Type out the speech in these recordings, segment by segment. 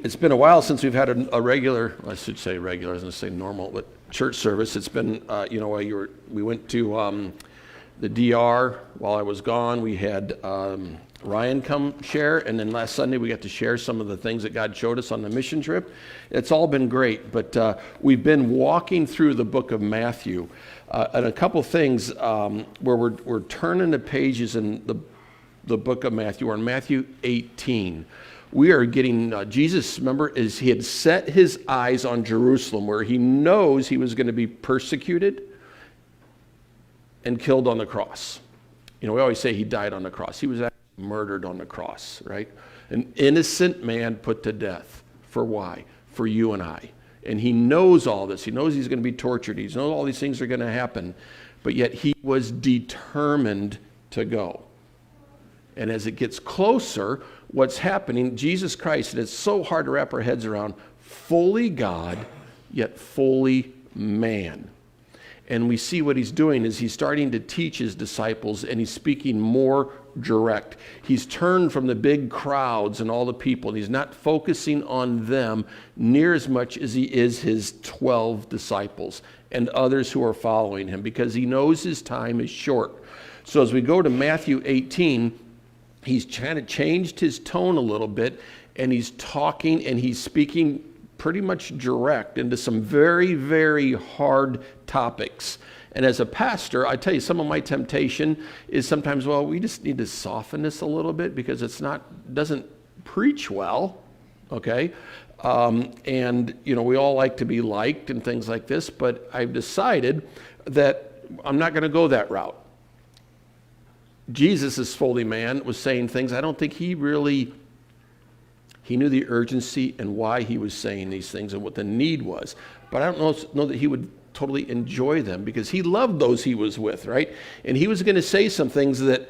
It's been a while since we've had a regular, I should say regular, I was going to say normal, but church service. It's been, we went to the DR while I was gone. We had Ryan come share, and then last Sunday we got to share some of the things that God showed us on the mission trip. It's all been great, but we've been walking through the book of Matthew, and a couple things where we're turning the pages in the book of Matthew. We're in Matthew 18. We are getting, Jesus, remember, is he had set his eyes on Jerusalem, where he knows he was going to be persecuted and killed on the cross. You know, we always say he died on the cross. He was actually murdered on the cross, right? An innocent man put to death. For why? For you and I. And he knows all this. He knows he's going to be tortured. He knows all these things are going to happen. But yet he was determined to go. And as it gets closer, what's happening, Jesus Christ, and it's so hard to wrap our heads around, fully God, yet fully man. And we see what he's doing is he's starting to teach his disciples, and he's speaking more direct. He's turned from the big crowds and all the people, and he's not focusing on them near as much as he is his 12 disciples and others who are following him, because he knows his time is short. So as we go to Matthew 18, he's kind of changed his tone a little bit, and he's talking and he's speaking pretty much direct into some very, very hard topics. And as a pastor, I tell you, some of my temptation is sometimes, well, we just need to soften this a little bit because doesn't preach well, okay? And, you know, we all like to be liked and things like this, but I've decided that I'm not going to go that route. Jesus, as fully man, was saying things I don't think he knew the urgency and why he was saying these things and what the need was. But I don't know that he would totally enjoy them, because he loved those he was with, right? And he was going to say some things that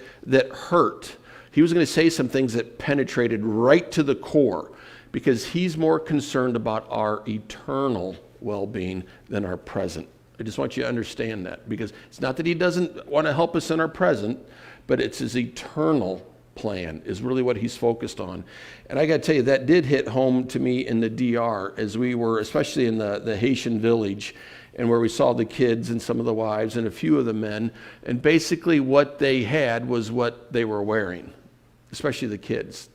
hurt. He was going to say some things that penetrated right to the core, because he's more concerned about our eternal well-being than our present. I just want you to understand that, because it's not that he doesn't want to help us in our present, but it's his eternal plan is really what he's focused on. And I got to tell you, that did hit home to me in the DR, as we were, especially in the Haitian village, and where we saw the kids and some of the wives and a few of the men, and basically what they had was what they were wearing, especially the kids.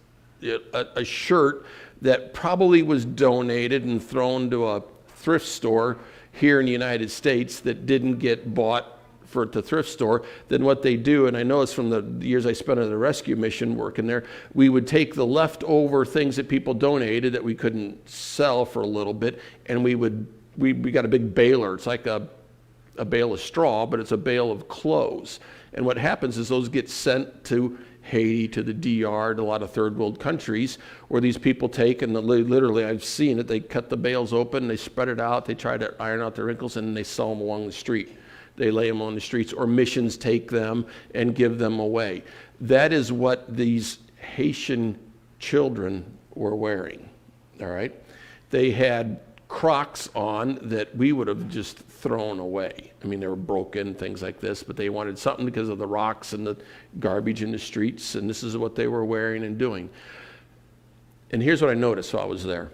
A shirt that probably was donated and thrown to a thrift store here in the United States that didn't get bought for the thrift store. Then what they do, and I know it's from the years I spent on the rescue mission working there, we would take the leftover things that people donated that we couldn't sell for a little bit, and we got a big baler. It's like a bale of straw, but it's a bale of clothes. And what happens is those get sent to Haiti, to the DR, to a lot of third world countries, where these people take, and literally, I've seen it, they cut the bales open, they spread it out, they try to iron out the wrinkles, and they sell them along the street. They lay them on the streets, or missions take them and give them away. That is what these Haitian children were wearing, all right? They had Crocs on that we would have just thrown away. I mean, they were broken, things like this, but they wanted something because of the rocks and the garbage in the streets, and this is what they were wearing and doing. And here's what I noticed while I was there.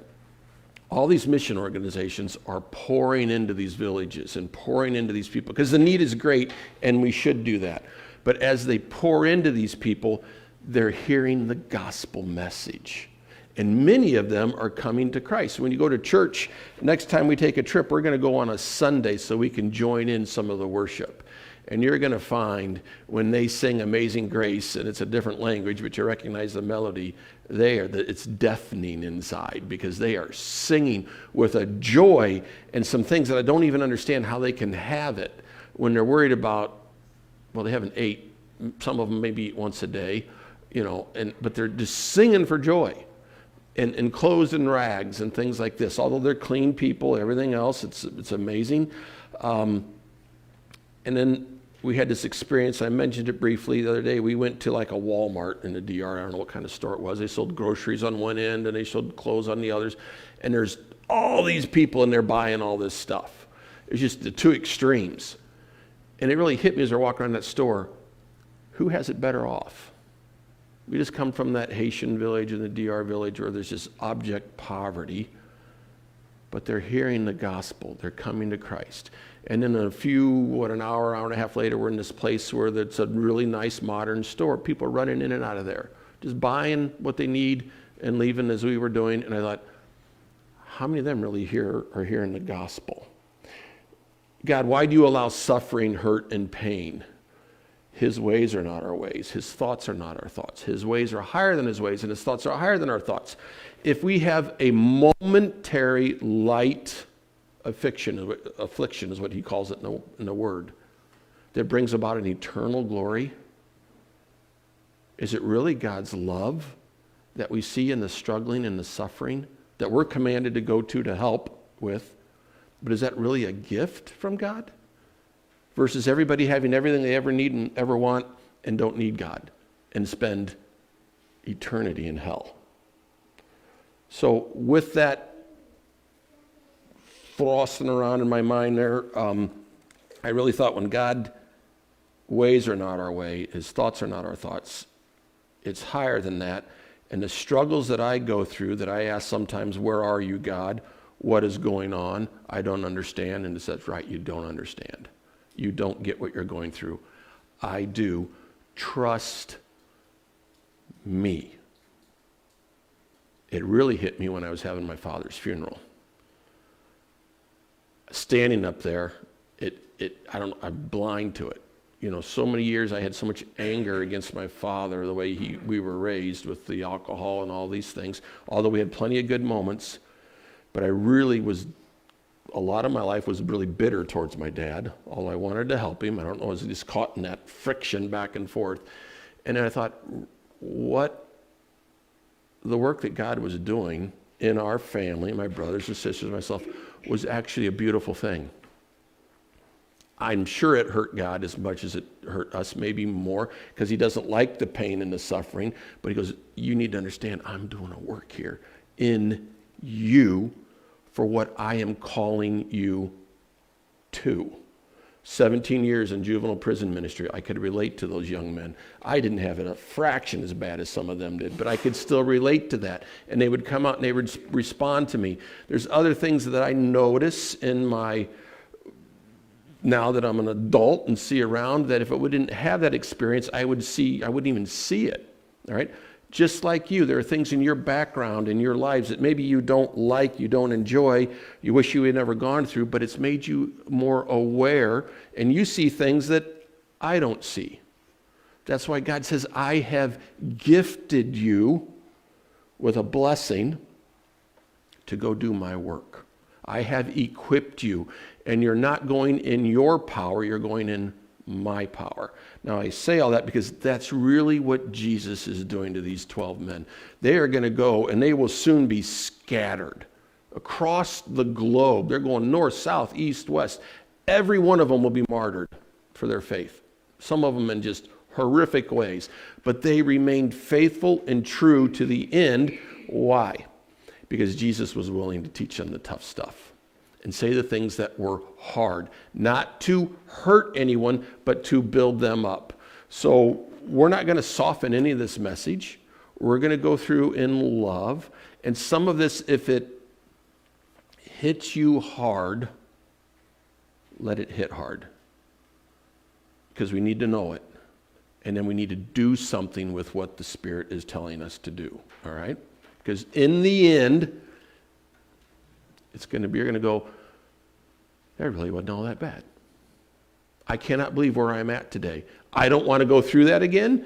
All these mission organizations are pouring into these villages and pouring into these people, because the need is great, and we should do that. But as they pour into these people, they're hearing the gospel message. And many of them are coming to Christ. When you go to church, next time we take a trip, we're going to go on a Sunday so we can join in some of the worship. And you're going to find when they sing Amazing Grace, and it's a different language, but you recognize the melody, it's deafening inside, because they are singing with a joy and some things that I don't even understand how they can have it when they're worried about, well, they haven't ate, some of them maybe eat once a day, you know, but they're just singing for joy. And clothes and rags and things like this. Although they're clean people, everything else, it's amazing. And then we had this experience, I mentioned it briefly the other day. We went to like a Walmart in the DR. I don't know what kind of store it was. They sold groceries on one end and they sold clothes on the others. And there's all these people and they're buying all this stuff. It's just the two extremes. And it really hit me as I walked around that store. Who has it better off? We just come from that Haitian village and the DR village where there's just abject poverty. But they're hearing the gospel. They're coming to Christ. And then an hour and a half later, we're in this place where it's a really nice modern store. People are running in and out of there, just buying what they need and leaving as we were doing. And I thought, how many of them really are hearing the gospel? God, why do you allow suffering, hurt, and pain? His ways are not our ways. His thoughts are not our thoughts. His ways are higher than his ways, and his thoughts are higher than our thoughts. If we have a momentary light affliction is what he calls it in the word, that brings about an eternal glory, is it really God's love that we see in the struggling and the suffering that we're commanded to go to help with? But is that really a gift from God? Versus everybody having everything they ever need and ever want and don't need God and spend eternity in hell. So with that flossing around in my mind there, I really thought when God ways are not our way, his thoughts are not our thoughts, it's higher than that. And the struggles that I go through, that I ask sometimes, where are you, God? What is going on? I don't understand. And it says, right, you don't understand. You don't get what you're going through. I do. Trust me. It really hit me when I was having my father's standing up there, I'm blind to it. You know, so many years I had so much anger against my father, the way we were raised with the alcohol and all these things, although we had plenty of good moments. But I really was, a lot of my life was really bitter towards my dad. All I wanted to help him. I don't know, I was just caught in that friction back and forth. And then I thought, what the work that God was doing in our family, my brothers and sisters, myself, was actually a beautiful thing. I'm sure it hurt God as much as it hurt us, maybe more, because he doesn't like the pain and the suffering. But he goes, you need to understand, I'm doing a work here in you for what I am calling you to. 17 years in juvenile prison ministry, I could relate to those young men. I didn't have it a fraction as bad as some of them did, but I could still relate to that. And they would come out and they would respond to me. There's other things that I notice in now that I'm an adult and see around, that if I didn't have that experience, I wouldn't even see it. All right? Just like you, there are things in your background, in your lives that maybe you don't like, you don't enjoy, you wish you had never gone through, but it's made you more aware, and you see things that I don't see. That's why God says, I have gifted you with a blessing to go do my work. I have equipped you, and you're not going in your power, you're going in my power. Now, I say all that because that's really what Jesus is doing to these 12 men. They are going to go, and they will soon be scattered across the globe. They're going north, south, east, west. Every one of them will be martyred for their faith. Some of them in just horrific ways. But they remained faithful and true to the end. Why? Because Jesus was willing to teach them the tough stuff and say the things that were hard, not to hurt anyone, but to build them up. So we're not going to soften any of this message. We're going to go through in love. And some of this, if it hits you hard, let it hit hard. Because we need to know it. And then we need to do something with what the Spirit is telling us to do. All right? Because in the end, you're going to go, that really wasn't all that bad. I cannot believe where I'm at today. I don't want to go through that again,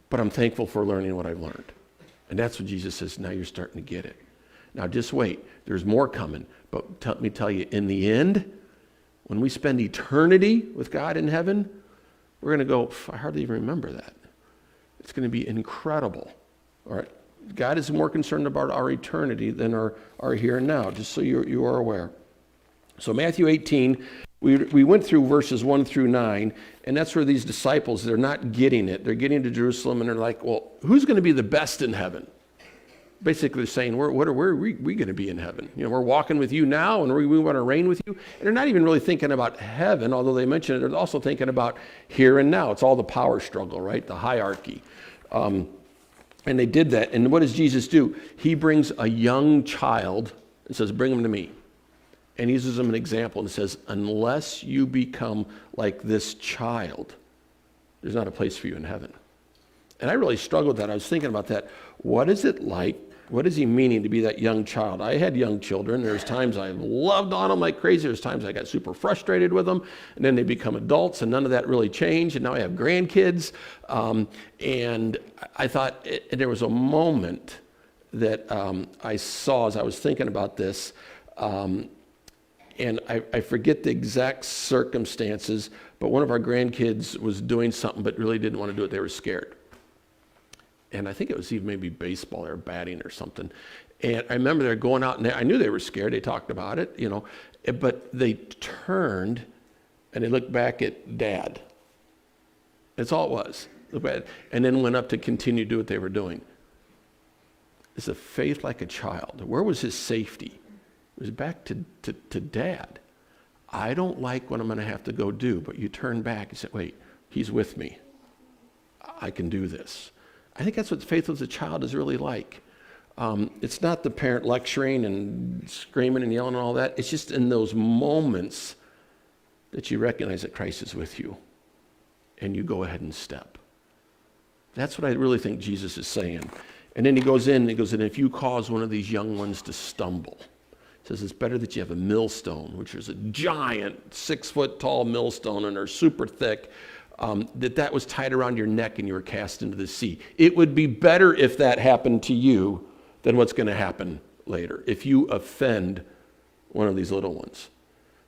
but I'm thankful for learning what I've learned. And that's what Jesus says, now you're starting to get it. Now just wait, there's more coming. But let me tell you, in the end, when we spend eternity with God in heaven, we're going to go, I hardly even remember that. It's going to be incredible. All right? God is more concerned about our eternity than our here and now, just so you are aware. So Matthew 18, we went through verses 1 through 9, and that's where these disciples, they're not getting it. They're getting to Jerusalem, and they're like, well, who's going to be the best in heaven? Basically saying, where are we going to be in heaven? You know, we're walking with you now, and we want to reign with you. And they're not even really thinking about heaven, although they mention it. They're also thinking about here and now. It's all the power struggle, right? The hierarchy. And they did that. And what does Jesus do? He brings a young child and says, bring him to me. And he uses him an example and says, unless you become like this child, there's not a place for you in heaven. And I really struggled with that. I was thinking about that. What is it like? What is he meaning to be that young child? I had young children. There's times I loved on them like crazy. There's times I got super frustrated with them. And then they become adults, and none of that really changed. And now I have grandkids. And I thought there was a moment that I saw as I was thinking about this. And I forget the exact circumstances, but one of our grandkids was doing something but really didn't want to do it. They were scared. And I think it was even maybe baseball or batting or something. And I remember they're going out, and I knew they were scared. They talked about it, but they turned and they looked back at Dad. That's all it was. And then went up to continue to do what they were doing. It's a faith like a child. Where was his safety? It was back to Dad. I don't like what I'm going to have to go do, but you turn back and say, wait, he's with me. I can do this. I think that's what faith as a child is really like. It's not the parent lecturing and screaming and yelling and all that. It's just in those moments that you recognize that Christ is with you and you go ahead and step. That's what I really think Jesus is saying. And then he goes in, if you cause one of these young ones to stumble, he says it's better that you have a millstone, which is a giant 6-foot-tall millstone, and they're super thick, that was tied around your neck and you were cast into the sea. It would be better if that happened to you than what's going to happen later, if you offend one of these little ones.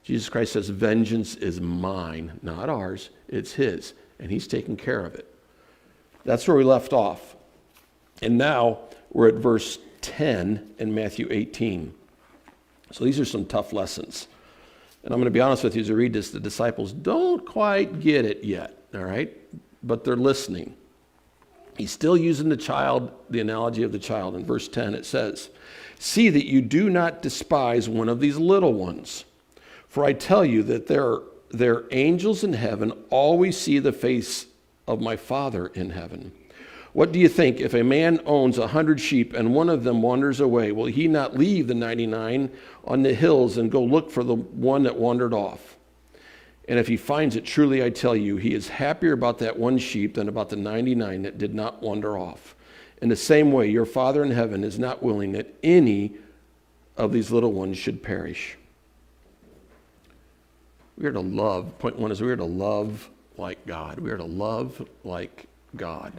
Jesus Christ says, vengeance is mine, not ours, it's his, and he's taking care of it. That's where we left off. And now we're at verse 10 in Matthew 18. So these are some tough lessons. And I'm going to be honest with you, as I read this, the disciples don't quite get it yet, all right? But they're listening. He's still using the analogy of the child. In verse 10 it says, see that you do not despise one of these little ones. For I tell you that their angels in heaven always see the face of my Father in heaven. What do you think? If a man owns 100 sheep and one of them wanders away, will he not leave the 99 on the hills and go look for the one that wandered off? And if he finds it, truly I tell you, he is happier about that one sheep than about the 99 that did not wander off. In the same way, your Father in heaven is not willing that any of these little ones should perish. We are to love. Point one is we are to love like God. We are to love like God.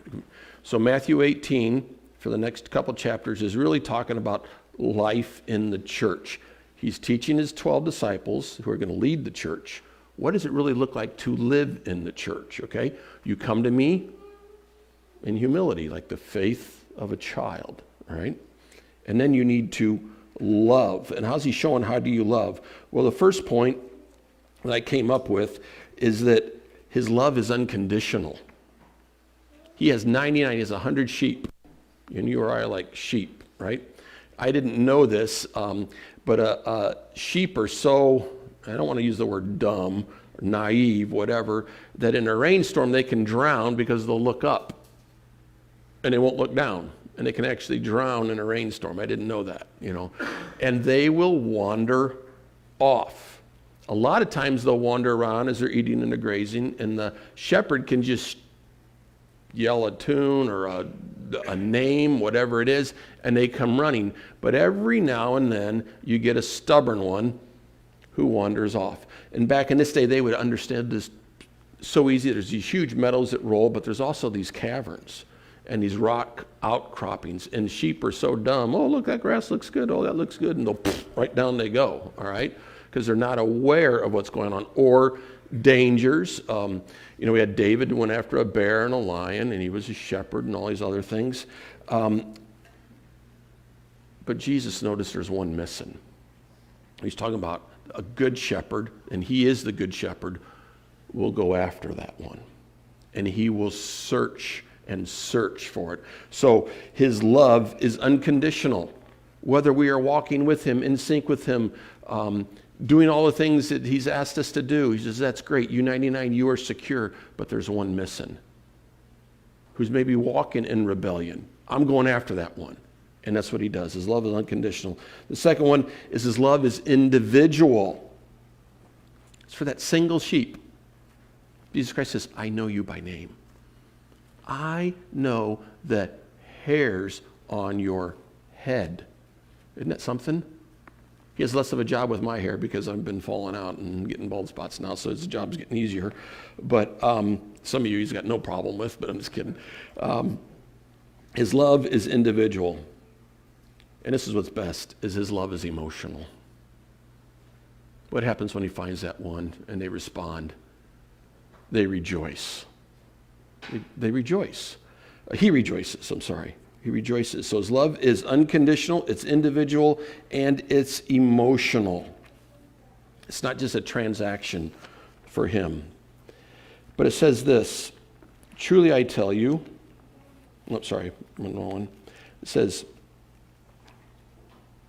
So Matthew 18, for the next couple chapters, is really talking about life in the church. He's teaching his 12 disciples who are going to lead the church. What does it really look like to live in the church, okay? You come to me in humility, like the faith of a child, all right? And then you need to love. And how's he showing how do you love? Well, the first point that I came up with is that his love is unconditional. He has 99, he has 100 sheep. And you or I are like sheep, right? I didn't know this, but sheep are so, I don't want to use the word dumb, or naive, whatever, that in a rainstorm they can drown because they'll look up and they won't look down. And they can actually drown in a rainstorm. I didn't know that, And they will wander off. A lot of times they'll wander around as they're eating and they're grazing, and the shepherd can just yell a tune or a name, whatever it is, and they come running. But every now and then you get a stubborn one who wanders off. And back in this day, they would understand this so easy. There's these huge meadows that roll, but there's also these caverns and these rock outcroppings. And sheep are so dumb. Oh, look, that grass looks good. Oh, that looks good. And they'll right down they go, all right? Because they're not aware of what's going on. Or dangers. We had David who went after a bear and a lion, and he was a shepherd and all these other things. But Jesus noticed there's one missing. He's talking about a good shepherd, and he is the good shepherd, will go after that one. And he will search and search for it. So his love is unconditional. Whether we are walking with him, in sync with him, doing all the things that he's asked us to do. He says, that's great. You 99, you are secure, but there's one missing. who's maybe walking in rebellion. I'm going after that one. And that's what he does. His love is unconditional. The second one is his love is individual. It's for that single sheep. Jesus Christ says, I know you by name. I know the hairs on your head. Isn't that something? He has less of a job with my hair because I've been falling out and getting bald spots now, so his job's getting easier. But some of you he's got no problem with, but I'm just kidding. His love is individual. And this is what's best, is his love is emotional. What happens when he finds that one and they respond? They rejoice. They rejoice. He rejoices, I'm sorry. He rejoices. So his love is unconditional, it's individual, and it's emotional. It's not just a transaction for him. But it says this, truly I tell you, it says,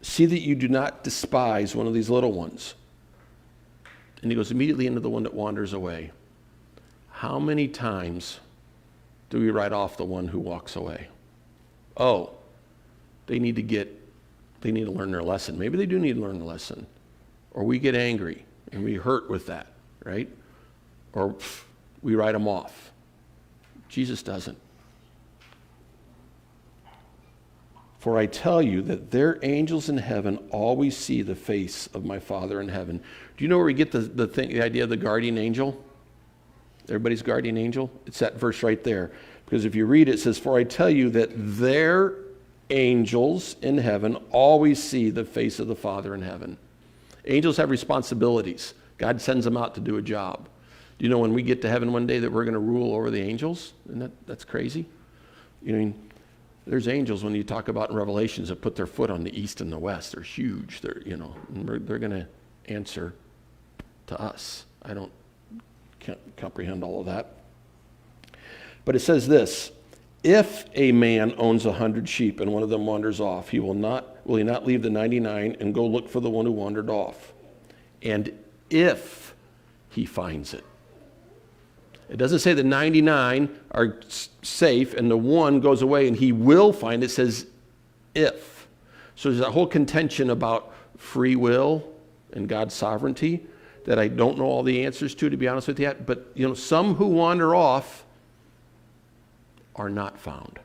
see that you do not despise one of these little ones. And he goes immediately into the one that wanders away. How many times do we write off the one who walks away? Oh, they need to learn their lesson. Maybe they do need to learn the lesson. Or we get angry and we hurt with that, right? Or we write them off. Jesus doesn't. For I tell you that their angels in heaven always see the face of my Father in heaven. Do you know where we get the idea of the guardian angel? Everybody's guardian angel? It's that verse right there. Because if you read it, it says, for I tell you that their angels in heaven always see the face of the Father in heaven. Angels have responsibilities. God sends them out to do a job. Do you know when we get to heaven one day that we're going to rule over the angels? Isn't that's crazy? You know, there's angels when you talk about in Revelations that put their foot on the east and the west. They're huge. They're going to answer to us. Can't comprehend all of that. But it says this, if a man owns 100 sheep and one of them wanders off, will he not leave the 99 and go look for the one who wandered off? And if he finds it. It doesn't say the 99 are safe and the one goes away and he will find it. It says if. So there's that whole contention about free will and God's sovereignty that I don't know all the answers to be honest with you. But some who wander off are not found.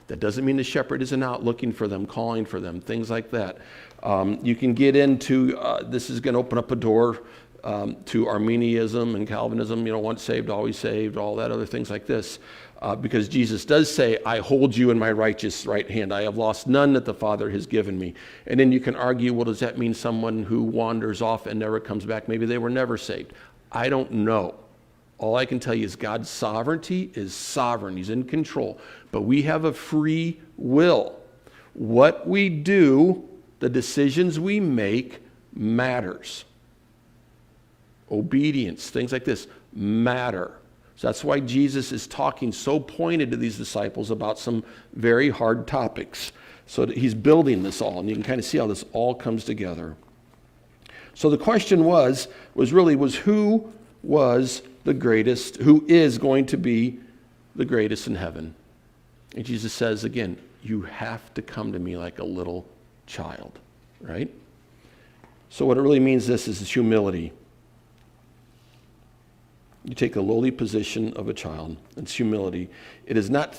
That doesn't mean the shepherd isn't out looking for them, calling for them, things like that. You can get into, this is going to open up a door to Arminianism and Calvinism, once saved, always saved, all that other things like this. Because Jesus does say, I hold you in my righteous right hand. I have lost none that the Father has given me. And then you can argue, well, does that mean someone who wanders off and never comes back? Maybe they were never saved. I don't know. All I can tell you is God's sovereignty is sovereign. He's in control. But we have a free will. What we do, the decisions we make, matters. Obedience, things like this, matter. So that's why Jesus is talking so pointed to these disciples about some very hard topics. So that he's building this all, and you can kind of see how this all comes together. So the question was who was the greatest, who is going to be the greatest in heaven? And Jesus says again, you have to come to me like a little child, right? So what it really means this is humility. You take the lowly position of a child. It's humility. It is not,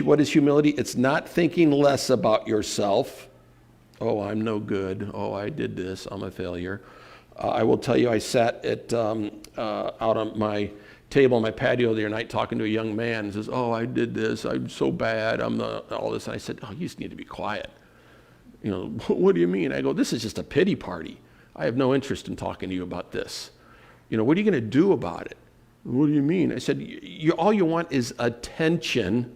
what is humility? It's not thinking less about yourself. Oh, I'm no good. Oh, I did this. I'm a failure. I will tell you, I sat out on my table on my patio the other night talking to a young man. He says, oh, I did this. I'm so bad. All this. And I said, oh, you just need to be quiet. What do you mean? I go, this is just a pity party. I have no interest in talking to you about this. What are you going to do about it? What do you mean? I said, all you want is attention,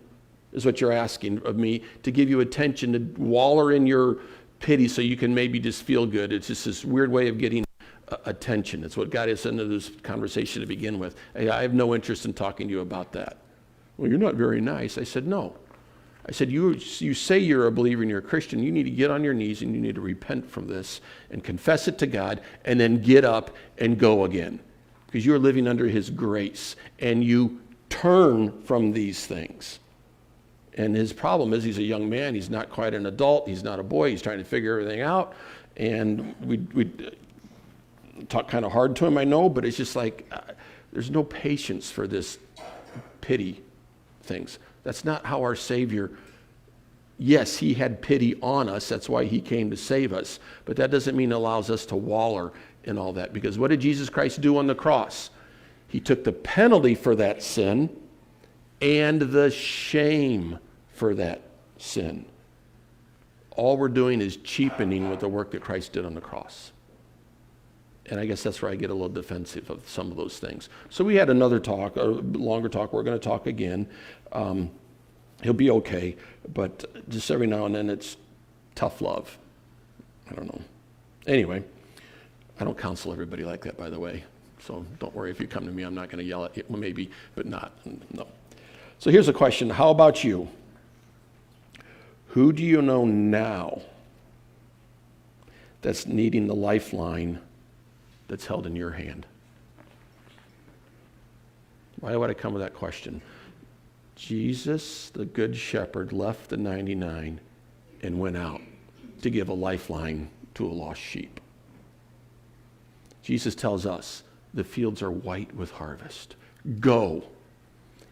is what you're asking of me, to give you attention, to waller in your pity so you can maybe just feel good. It's just this weird way of getting attention. It's what got us into this conversation to begin with. Hey, I have no interest in talking to you about that. Well, you're not very nice. I said, no. I said, you say you're a believer and you're a Christian. You need to get on your knees and you need to repent from this and confess it to God and then get up and go again. Because you're living under his grace and you turn from these things. And his problem is he's a young man. He's not quite an adult. He's not a boy. He's trying to figure everything out. And we talk kind of hard to him, I know, but it's just like there's no patience for this pity things. That's not how our Savior, yes, he had pity on us. That's why he came to save us. But that doesn't mean it allows us to waller in all that. Because what did Jesus Christ do on the cross? He took the penalty for that sin and the shame for that sin. All we're doing is cheapening with the work that Christ did on the cross. And I guess that's where I get a little defensive of some of those things. So we had another talk, a longer talk. We're going to talk again. He'll be okay, but just every now and then it's tough love. I don't know. Anyway, I don't counsel everybody like that, by the way. So don't worry if you come to me. I'm not going to yell at you. Well, maybe, but not. No. So here's a question. How about you? Who do you know now that's needing the lifeline that's held in your hand? Why would I come with that question? Jesus, the Good Shepherd, left the 99 and went out to give a lifeline to a lost sheep. Jesus tells us the fields are white with harvest. Go.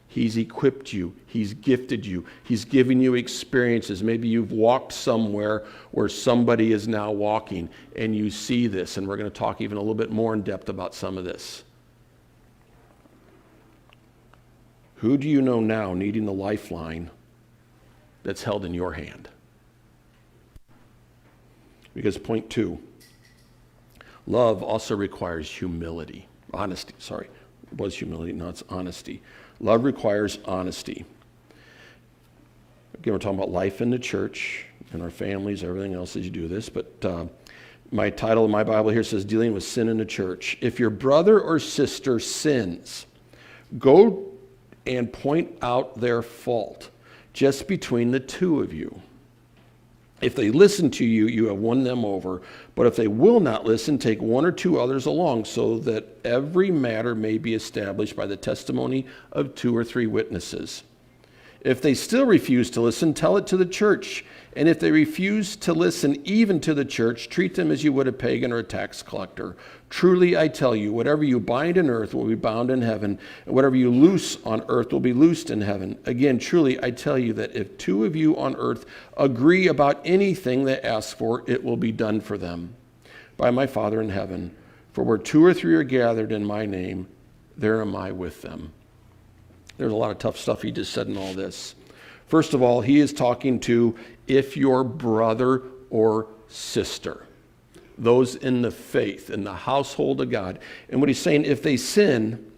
He's equipped you. He's gifted you. He's given you experiences. Maybe you've walked somewhere where somebody is now walking and you see this, and we're going to talk even a little bit more in depth about some of this. Who do you know now needing the lifeline that's held in your hand? Because point 2, love also requires humility. Honesty, sorry. It was humility, no, it's honesty. Love requires honesty. Again, we're talking about life in the church, in our families, everything else as you do this. But my title in my Bible here says, Dealing with Sin in the Church. If your brother or sister sins, go and point out their fault just between the two of you. If they listen to you, you have won them over. But if they will not listen, take 1 or 2 others along, so that every matter may be established by the testimony of 2 or 3 witnesses. If they still refuse to listen, tell it to the church. And if they refuse to listen even to the church, treat them as you would a pagan or a tax collector. Truly, I tell you, whatever you bind on earth will be bound in heaven, and whatever you loose on earth will be loosed in heaven. Again, truly, I tell you that if 2 of you on earth agree about anything they ask for, it will be done for them by my Father in heaven. For where 2 or 3 are gathered in my name, there am I with them. There's a lot of tough stuff he just said in all this. First of all, he is talking to if your brother or sister, those in the faith, in the household of God. And what he's saying, if they sin,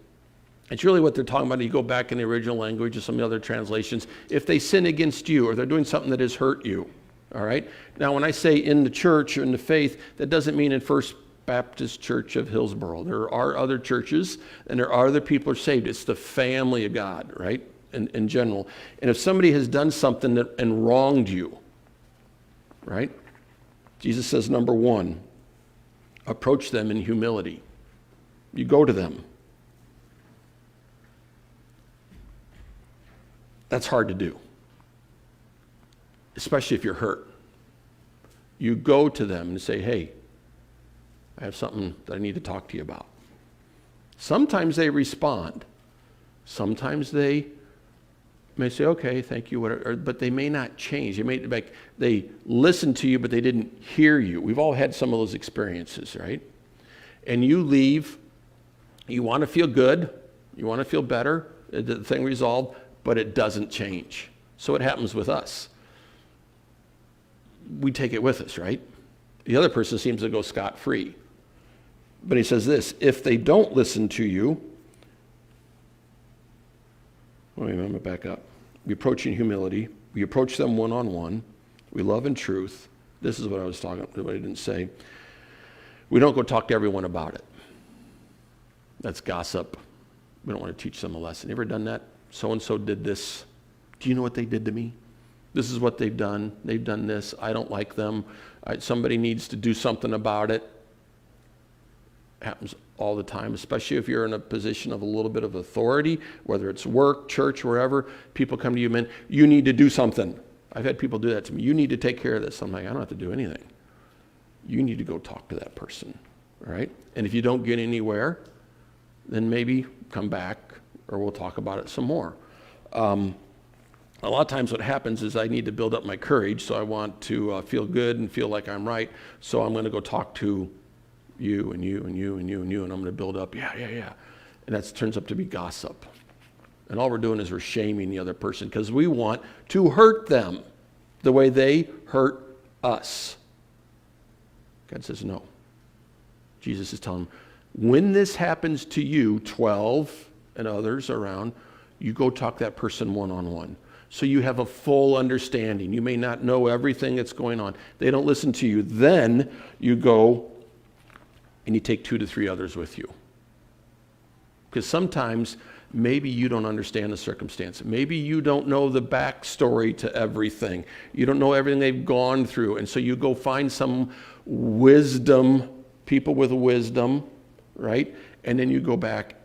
it's really what they're talking about. You go back in the original language or some of the other translations, if they sin against you or they're doing something that has hurt you, all right? Now, when I say in the church or in the faith, that doesn't mean in First Baptist Church of Hillsboro. There are other churches and there are other people who are saved. It's the family of God, right? In general. And if somebody has done something and wronged you, right? Jesus says, number 1, approach them in humility. You go to them. That's hard to do, especially if you're hurt. You go to them and say, hey, I have something that I need to talk to you about. Sometimes they respond. Sometimes they may say, okay, thank you, whatever, but they may not change. They listen to you, but they didn't hear you. We've all had some of those experiences, right? And you leave, you want to feel good, you want to feel better, the thing resolved, but it doesn't change. So it happens with us. We take it with us, right? The other person seems to go scot-free. But he says this, if they don't listen to you, wait a minute, I'm going to back up. We approach in humility. We approach them one-on-one. We love in truth. This is what I was talking about, what I didn't say. We don't go talk to everyone about it. That's gossip. We don't want to teach them a lesson. You ever done that? So-and-so did this. Do you know what they did to me? This is what they've done. They've done this. I don't like them. Somebody needs to do something about it. Happens all the time, especially if you're in a position of a little bit of authority, whether it's work, church, wherever. People come to you, man, you need to do something. I've had people do that to me. You need to take care of this. I'm like, I don't have to do anything. You need to go talk to that person, all right? And if you don't get anywhere, then maybe come back or we'll talk about it some more. A lot of times what happens is I need to build up my courage, so I want to feel good and feel like I'm right, so I'm going to go talk to you and you and you and you and you, and I'm going to build up, yeah. And that turns up to be gossip. And all we're doing is we're shaming the other person because we want to hurt them the way they hurt us. God says no. Jesus is telling them, when this happens to you, 12 and others around, you go talk to that person one-on-one. So you have a full understanding. You may not know everything that's going on. They don't listen to you. Then you go and you take 2 to 3 others with you. Because sometimes maybe you don't understand the circumstance. Maybe you don't know the backstory to everything. You don't know everything they've gone through. And so you go find some wisdom, people with wisdom, right? And then you go back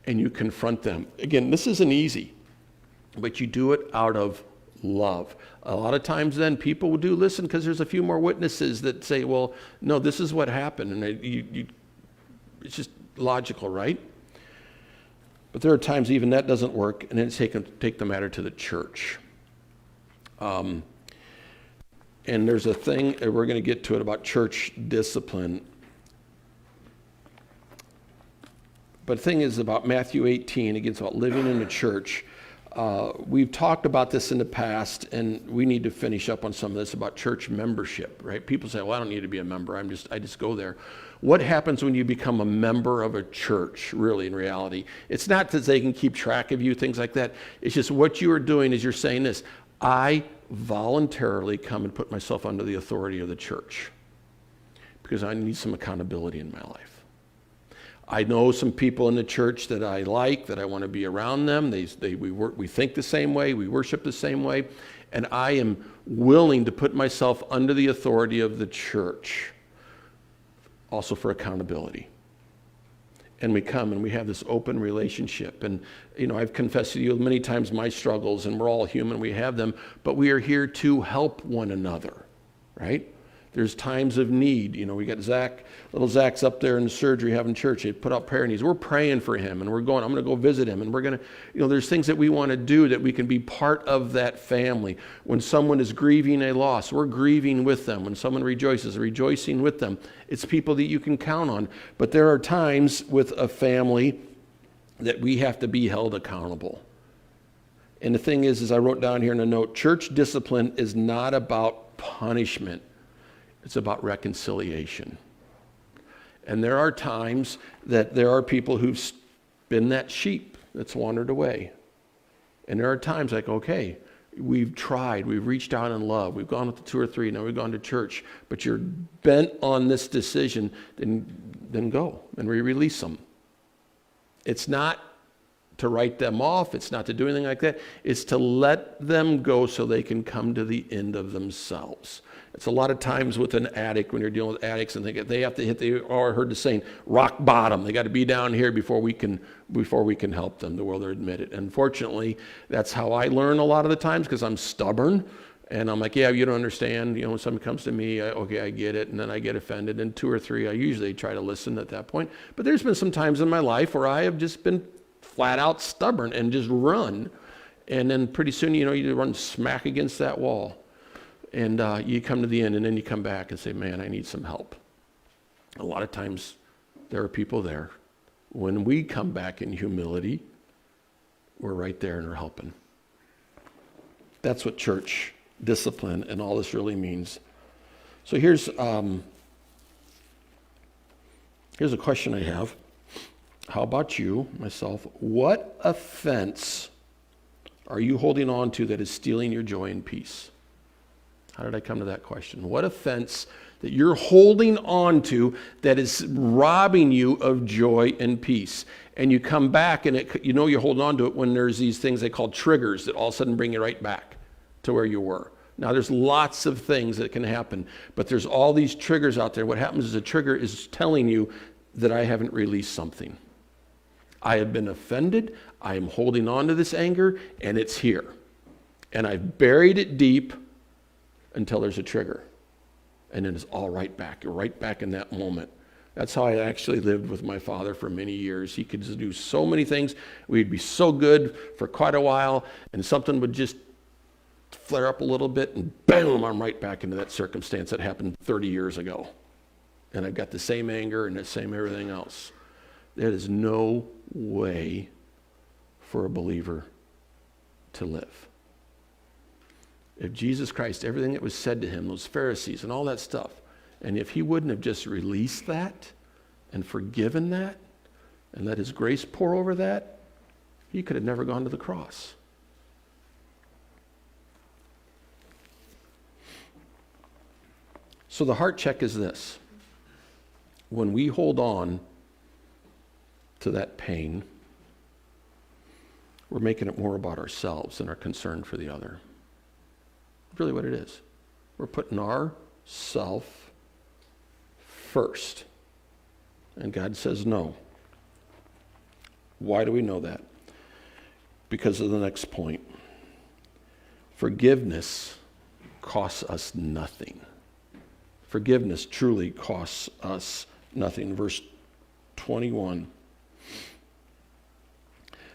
and you confront them. Again, this isn't easy, but you do it out of love. A lot of times then people do listen because there's a few more witnesses that say, well, no, this is what happened. And it's just logical, right? But there are times even that doesn't work, and then take the matter to the church. And there's a thing, and we're going to get to it, about church discipline. But the thing is about Matthew 18, again, it's about living in the church. We've talked about this in the past, and we need to finish up on some of this about church membership, right? People say, well, I don't need to be a member. I just go there. What happens when you become a member of a church, really, in reality? It's not that they can keep track of you, things like that. It's just what you are doing is you're saying this, I voluntarily come and put myself under the authority of the church because I need some accountability in my life. I know some people in the church that I like, that I want to be around them. We think the same way, we worship the same way, and I am willing to put myself under the authority of the church, also for accountability. And we come and we have this open relationship. And, I've confessed to you many times my struggles, and we're all human, we have them, but we are here to help one another, right? There's times of need. We got little Zach's up there in the surgery having church. They put out prayer needs. We're praying for him, and I'm going to go visit him, and we're going to, there's things that we want to do that we can be part of that family. When someone is grieving a loss, we're grieving with them. When someone rejoices, rejoicing with them. It's people that you can count on. But there are times with a family that we have to be held accountable. And the thing is, as I wrote down here in a note, church discipline is not about punishment. It's about reconciliation. And there are times that there are people who've been that sheep that's wandered away. And there are times like, okay, we've tried, we've reached out in love, we've gone with the 2 or 3, now we've gone to church, but you're bent on this decision, then go and release them. It's not to write them off, it's not to do anything like that, it's to let them go so they can come to the end of themselves. It's a lot of times with an addict, when you're dealing with addicts, and they have to hit I heard the saying, rock bottom. They got to be down here before we can help them, the world they're admitted. And unfortunately, that's how I learn a lot of the times, because I'm stubborn. And I'm like, yeah, you don't understand. When someone comes to me, okay, I get it. And then I get offended. And 2 or 3, I usually try to listen at that point. But there's been some times in my life where I have just been flat out stubborn and just run. And then pretty soon, you run smack against that wall. And you come to the end, and then you come back and say, man, I need some help. A lot of times there are people there. When we come back in humility, we're right there and we're helping. That's what church discipline and all this really means. So here's a question I have. How about you, myself? What offense are you holding on to that is stealing your joy and peace? How did I come to that question? What offense that you're holding on to that is robbing you of joy and peace? And you come back and you're holding on to it when there's these things they call triggers that all of a sudden bring you right back to where you were. Now there's lots of things that can happen, but there's all these triggers out there. What happens is a trigger is telling you that I haven't released something. I have been offended. I am holding on to this anger, and it's here. And I've buried it deep until there's a trigger. And then it's all right back. You're right back in that moment. That's how I actually lived with my father for many years. He could just do so many things. We'd be so good for quite a while, and something would just flare up a little bit, and boom, I'm right back into that circumstance that happened 30 years ago. And I've got the same anger and the same everything else. There is no way for a believer to live. If Jesus Christ, everything that was said to him, those Pharisees and all that stuff, and if he wouldn't have just released that and forgiven that and let his grace pour over that, he could have never gone to the cross. So the heart check is this. When we hold on to that pain, we're making it more about ourselves than our concern for the other. That's really what it is. We're putting ourself first. And God says no. Why do we know that? Because of the next point. Forgiveness costs us nothing. Forgiveness truly costs us nothing. Verse 21.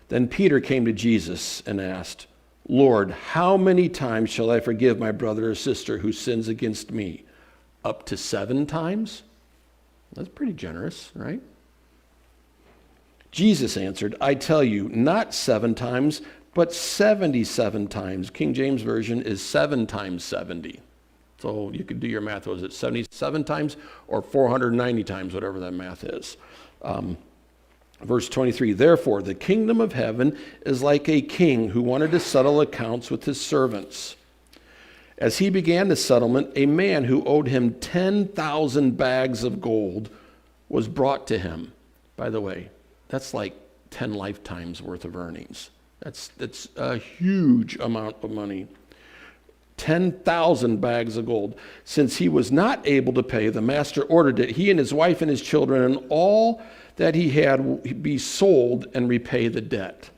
Then Peter came to Jesus and asked, Lord, how many times shall I forgive my brother or sister who sins against me? Up to 7 times? That's pretty generous, right? Jesus answered, I tell you, not 7 times, but 77 times. King James Version is 7 times 70. So you could do your math. Was it 77 times or 490 times, whatever that math is? Verse 23, therefore, the kingdom of heaven is like a king who wanted to settle accounts with his servants. As he began the settlement, a man who owed him 10,000 bags of gold was brought to him. By the way, that's like 10 lifetimes worth of earnings. That's a huge amount of money. 10,000 bags of gold. Since he was not able to pay, the master ordered that he and his wife and his children and all that he had be sold and repay the debt.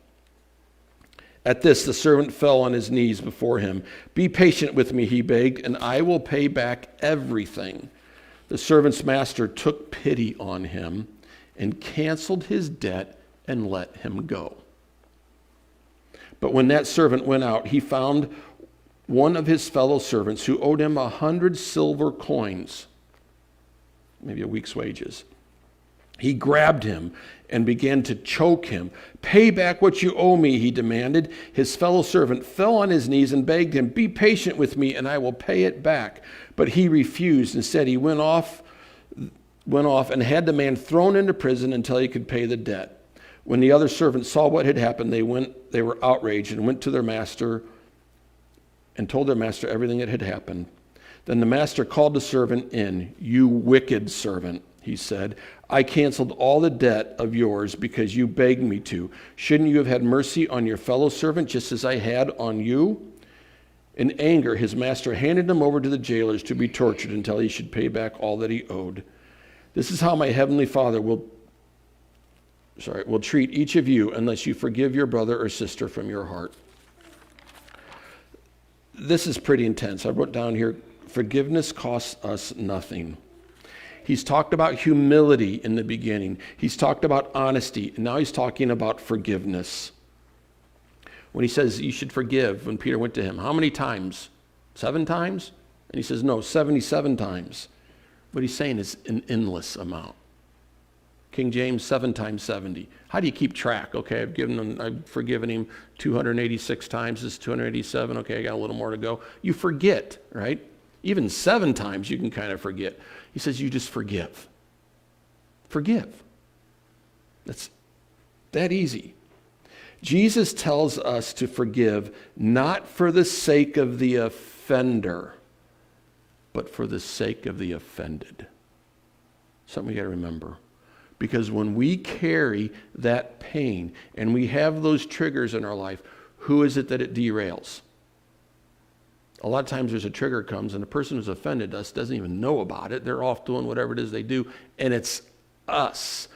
At this, the servant fell on his knees before him. Be patient with me, he begged, and I will pay back everything. The servant's master took pity on him and canceled his debt and let him go. But when that servant went out, he found one of his fellow servants who owed him 100 silver coins, maybe a week's wages. He grabbed him and began to choke him. Pay back what you owe me, he demanded. His fellow servant fell on his knees and begged him, be patient with me and I will pay it back. But he refused. Instead, he went off and had the man thrown into prison until he could pay the debt. When the other servants saw what had happened, they were outraged and went to their master and told their master everything that had happened. Then the master called the servant in. You wicked servant, he said. I canceled all the debt of yours because you begged me to. Shouldn't you have had mercy on your fellow servant just as I had on you? In anger, his master handed him over to the jailers to be tortured until he should pay back all that he owed. This is how my heavenly Father will treat each of you unless you forgive your brother or sister from your heart. This is pretty intense. I wrote down here, forgiveness costs us nothing. He's talked about humility in the beginning. He's talked about honesty. And now he's talking about forgiveness. When he says you should forgive, when Peter went to him, how many times? 7 times? And he says, no, 77 times. What he's saying is an endless amount. King James, 7 times 70. How do you keep track? Okay, I've forgiven him 286 times. This is 287. Okay, I got a little more to go. You forget, right? Even 7 times you can kind of forget. He says you just forgive. Forgive. That's that easy. Jesus tells us to forgive not for the sake of the offender, but for the sake of the offended. Something we got to remember. Because when we carry that pain and we have those triggers in our life, who is it that it derails? A lot of times there's a trigger comes and the person who's offended us doesn't even know about it. They're off doing whatever it is they do, and it's us.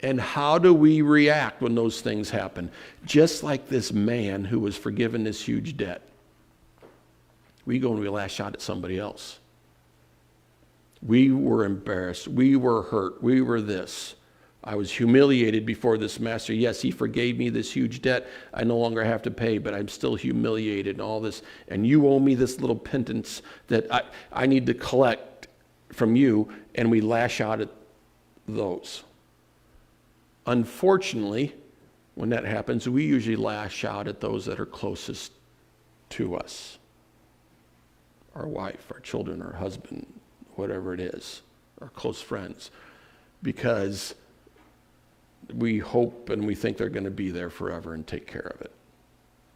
And how do we react when those things happen? Just like this man who was forgiven this huge debt. We go and we lash out at somebody else. We were embarrassed. We were hurt. We were this. I was humiliated before this master. Yes, he forgave me this huge debt. I no longer have to pay, but I'm still humiliated and all this. And you owe me this little pittance that I need to collect from you. And we lash out at those. Unfortunately, when that happens, we usually lash out at those that are closest to us. Our wife, our children, our husband, whatever it is, our close friends. Because we hope and we think they're going to be there forever and take care of it.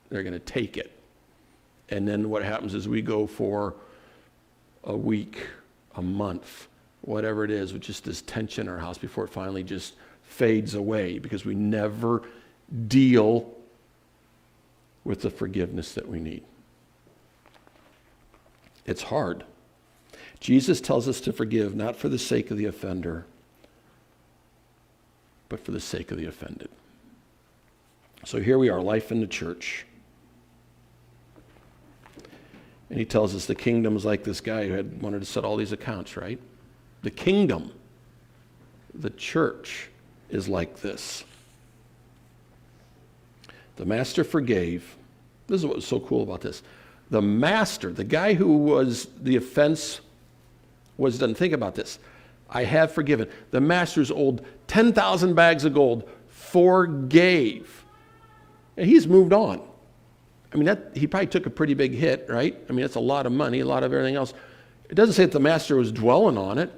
They're going to take it. And then what happens is we go for a week, a month, whatever it is, with just this tension in our house before it finally just fades away because we never deal with the forgiveness that we need. It's hard. Jesus tells us to forgive not for the sake of the offender, but for the sake of the offended. So here we are, life in the church. And he tells us the kingdom is like this guy who had wanted to set all these accounts, right? The kingdom, the church, is like this. The master forgave. This is what was so cool about this. The master, the guy who was the offense was done. Think about this. I have forgiven. The master's owed 10,000 bags of gold, forgave. And he's moved on. I mean, he probably took a pretty big hit, right? I mean, that's a lot of money, a lot of everything else. It doesn't say that the master was dwelling on it.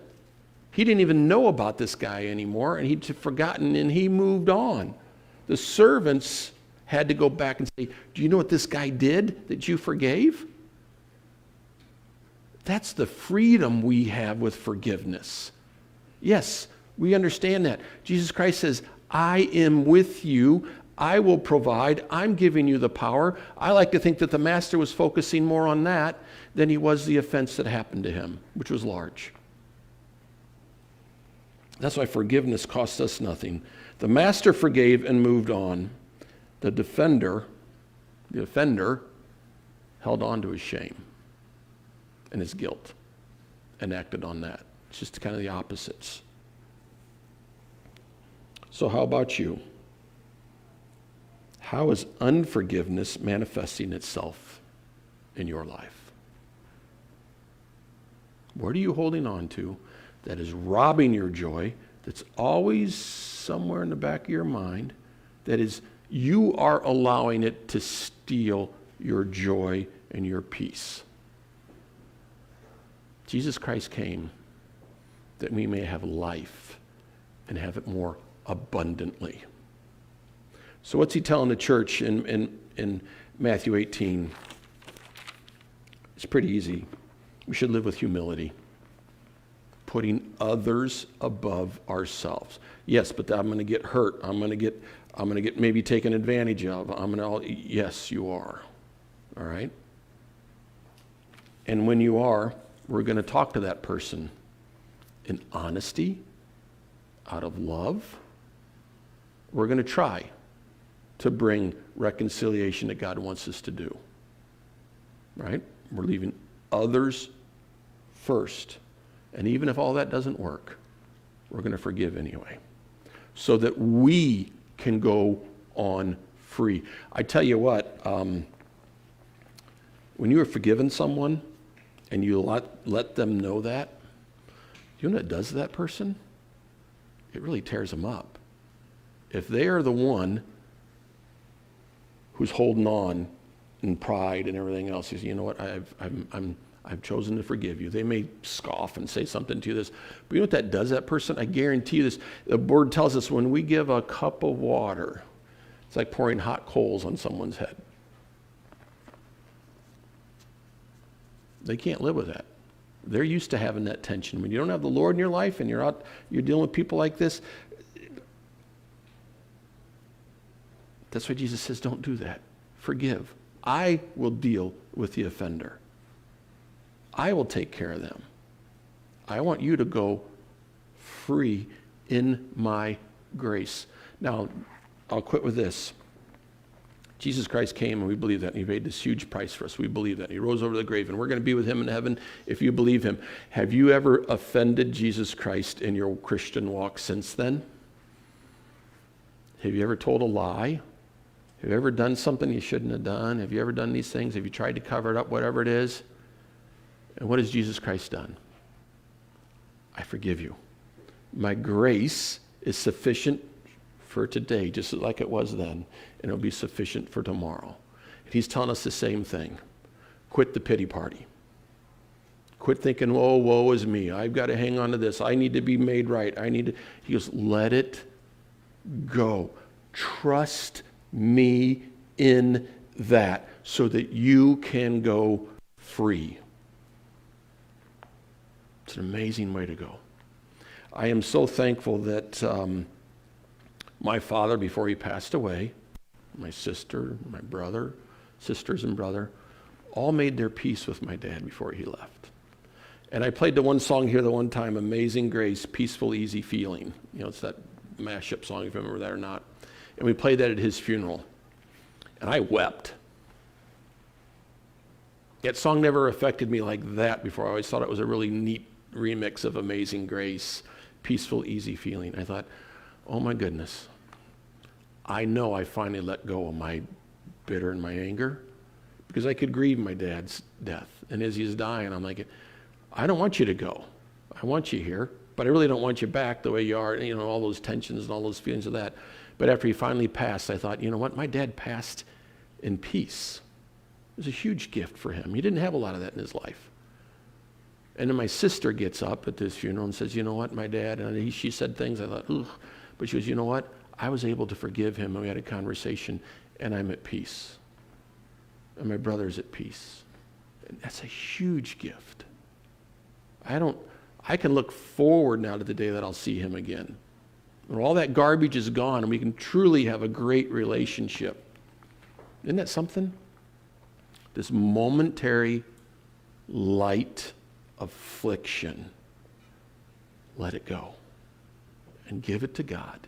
He didn't even know about this guy anymore, and he'd forgotten, and he moved on. The servants had to go back and say, do you know what this guy did that you forgave? That's the freedom we have with forgiveness. Yes, we understand that. Jesus Christ says, I am with you. I will provide. I'm giving you the power. I like to think that the master was focusing more on that than he was the offense that happened to him, which was large. That's why forgiveness costs us nothing. The master forgave and moved on. The offender, held on to his shame and his guilt and acted on that. It's just kind of the opposites. So how about you? How is unforgiveness manifesting itself in your life? What are you holding on to that is robbing your joy, that's always somewhere in the back of your mind, that is, you are allowing it to steal your joy and your peace? Jesus Christ came that we may have life and have it more abundantly. So what's he telling the church in Matthew 18? It's pretty easy. We should live with humility, putting others above ourselves. Yes, but I'm going to get hurt. I'm going to get maybe taken advantage of. Yes, you are. All right? And when you are, we're going to talk to that person in honesty, out of love. We're going to try to bring reconciliation that God wants us to do. Right? We're leaving others first. And even if all that doesn't work, we're going to forgive anyway, so that we can go on free. I tell you what, when you are forgiven someone and you let them know that, you know what it does to that person? It really tears them up. If they are the one who's holding on in pride and everything else, says, you know what, I've chosen to forgive you. They may scoff and say something to you this, but you know what that does to that person? I guarantee you this. The word tells us when we give a cup of water, it's like pouring hot coals on someone's head. They can't live with that. They're used to having that tension. When you don't have the Lord in your life and you're dealing with people like this, that's why Jesus says, don't do that. Forgive. I will deal with the offender. I will take care of them. I want you to go free in my grace. Now, I'll quit with this. Jesus Christ came, and we believe that, and he paid this huge price for us. We believe that. He rose over the grave, and we're going to be with him in heaven if you believe him. Have you ever offended Jesus Christ in your Christian walk since then? Have you ever told a lie? Have you ever done something you shouldn't have done? Have you ever done these things? Have you tried to cover it up, whatever it is? And what has Jesus Christ done? I forgive you. My grace is sufficient for today, just like it was then, and it'll be sufficient for tomorrow. And he's telling us the same thing. Quit the pity party. Quit thinking, oh, woe is me. I've got to hang on to this. I need to be made right. He goes, let it go. Trust me in that so that you can go free. It's an amazing way to go. I am so thankful that my father, before he passed away, my sister, my brother, sisters and brother, all made their peace with my dad before he left. And I played the one song here the one time, Amazing Grace, Peaceful, Easy Feeling. You know, it's that mashup song, if you remember that or not. And we played that at his funeral. And I wept. That song never affected me like that before. I always thought it was a really neat remix of Amazing Grace, Peaceful, Easy Feeling. I thought, oh my goodness, I know I finally let go of my bitter and my anger because I could grieve my dad's death. And as he's dying, I'm like, I don't want you to go. I want you here, but I really don't want you back the way you are, you know, all those tensions and all those feelings of that. But after he finally passed, I thought, you know what, my dad passed in peace. It was a huge gift for him. He didn't have a lot of that in his life. And then my sister gets up at this funeral and says, you know what, my dad, and she said things, I thought, ugh. But she goes, you know what, I was able to forgive him, and we had a conversation, and I'm at peace. And my brother's at peace. And that's a huge gift. I can look forward now to the day that I'll see him again. When all that garbage is gone, and we can truly have a great relationship. Isn't that something? This momentary light affliction, let it go and give it to God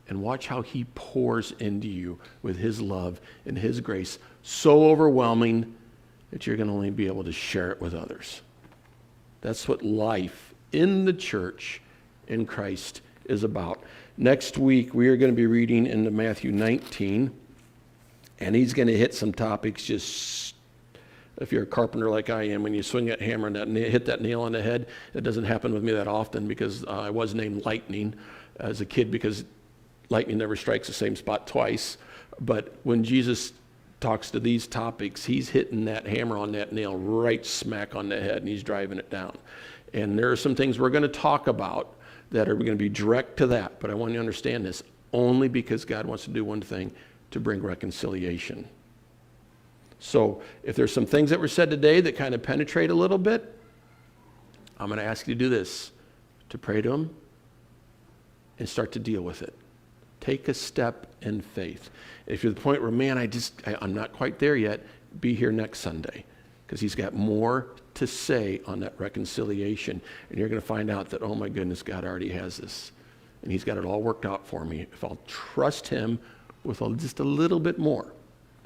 and watch how he pours into you with his love and his grace so overwhelming that you're going to only be able to share it with others. That's what life in the church in Christ is about. Next week we are going to be reading into Matthew 19, and he's going to hit some topics just, if you're a carpenter like I am, when you swing that hammer and hit that nail on the head. It doesn't happen with me that often because I was named Lightning as a kid because lightning never strikes the same spot twice. But when Jesus talks to these topics, he's hitting that hammer on that nail right smack on the head, and he's driving it down. And there are some things we're going to talk about that are going to be direct to that. But I want you to understand this, only because God wants to do one thing, to bring reconciliation. So if there's some things that were said today that kind of penetrate a little bit, I'm going to ask you to do this, to pray to him and start to deal with it. Take a step in faith. If you're at the point where, man, I'm not quite there yet, be here next Sunday because he's got more to say on that reconciliation. And you're going to find out that, oh my goodness, God already has this. And he's got it all worked out for me. If I'll trust him with just a little bit more,